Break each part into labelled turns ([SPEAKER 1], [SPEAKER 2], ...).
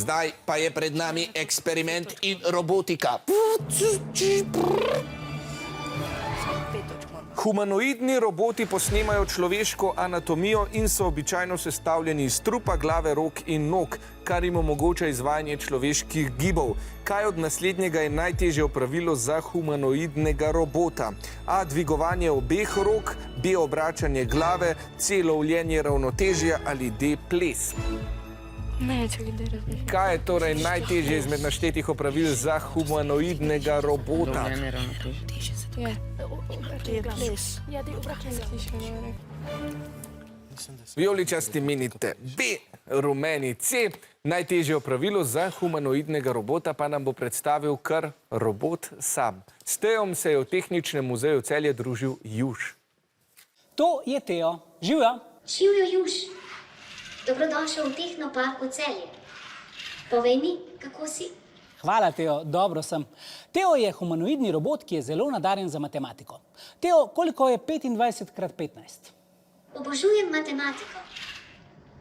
[SPEAKER 1] Zdaj pa je pred nami eksperiment in robotika. Humanoidni roboti posnemajo človeško anatomijo in so običajno sestavljeni iz trupa, glave, rok in nog, kar jim omogoča izvajanje človeških gibov. Kaj od naslednjega je najtežje opravilo za humanoidnega robota? A. Dvigovanje obeh rok, B. Obračanje glave, C. Lovljenje ravnotežja ali D. Ples.
[SPEAKER 2] Ne, čakaj, da razmišljam.
[SPEAKER 1] Kaj je torej najtežje izmed naštetih opravil za humanoidnega robota?
[SPEAKER 3] Lovljenje ravnotežja.
[SPEAKER 2] Je ples. Ja, da je obračanje.
[SPEAKER 1] Vijoličasti menite B, rumeni C. Najtežje opravilo za humanoidnega robota pa nam bo predstavil kar robot sam. S Teom se je v Tehničnem muzeju Celje družil Juš.
[SPEAKER 4] To je Teo. Živjo.
[SPEAKER 5] Živjo, Juš. Dobrodošel v Tehnoparku Celje. Povej mi, kako si?
[SPEAKER 4] Hvala, Teo. Dobro sem. Teo je humanoidni robot, ki je zelo nadarjen za matematiko. Teo, koliko je 25 krat 15?
[SPEAKER 5] Obožujem matematiko.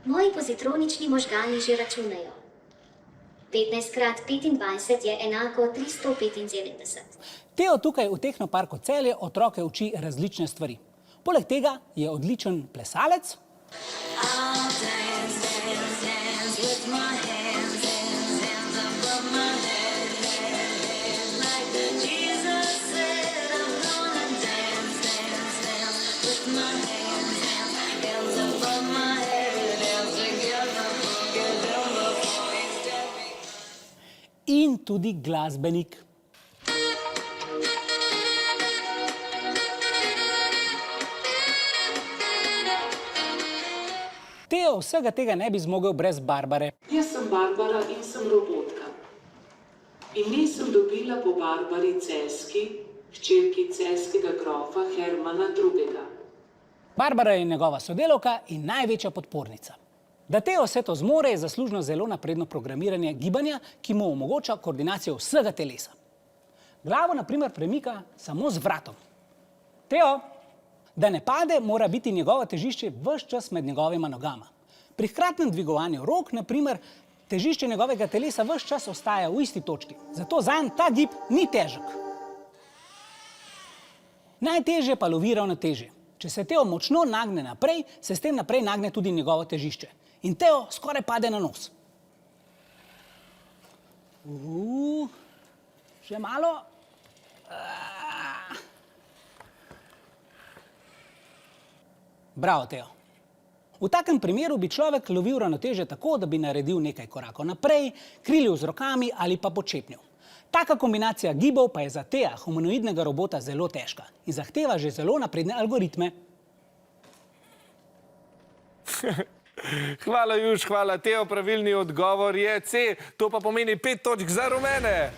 [SPEAKER 5] Moji pozitronični možgani že računajo. 15 krat 25 je enako 375.
[SPEAKER 4] Teo tukaj v Tehnoparku Celje otroke uči različne stvari. Poleg tega je odličen plesalec. In tudi glasbenik. Teo vsega tega ne bi zmogel brez Barbare.
[SPEAKER 6] Jaz sem Barbara in sem robotka. Ime sem dobila po Barbari Ceski, hčerki celjskega grofa Hermana II.
[SPEAKER 4] Barbara je njegova sodelavka in največja podpornica. Da Teo vse to zmore, je zaslužno zelo napredno programiranje gibanja, ki mu omogoča koordinacijo vsega telesa. Glavo, na primer, premika samo z vratom. Teo, da ne pade, mora biti njegovo težišče ves čas med njegovima nogama. Pri hkratnem dvigovanju rok, na primer, težišče njegovega telesa ves čas ostaja v isti točki. Zato zanj ta gib ni težek. Najtežje pa lovi ravnotežje. Če se Teo močno nagne naprej, se s tem naprej nagne tudi njegovo težišče. In Teo skoraj pade na nos. Še malo. Bravo, Teo. V takem primeru bi človek lovil ravnotežje tako, da bi naredil nekaj korakov naprej, krilil z rokami ali pa počepnil. Taka kombinacija gibov pa je za Tea, humanoidnega robota, zelo težka in zahteva že zelo napredne algoritme.
[SPEAKER 1] Hvala, Juš, hvala. Teo, pravilni odgovor je C. To pa pomeni 5 točk za rumene.